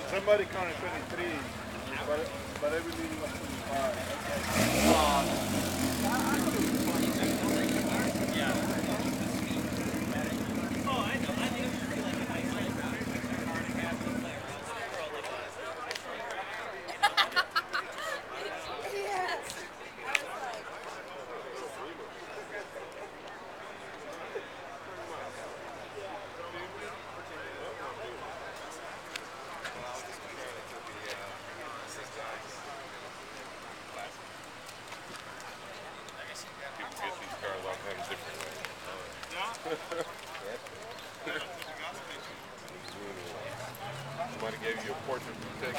somebody counted 23, but every meeting was 25. People get these cars all kinds of different ways. Somebody gave you a portrait to take.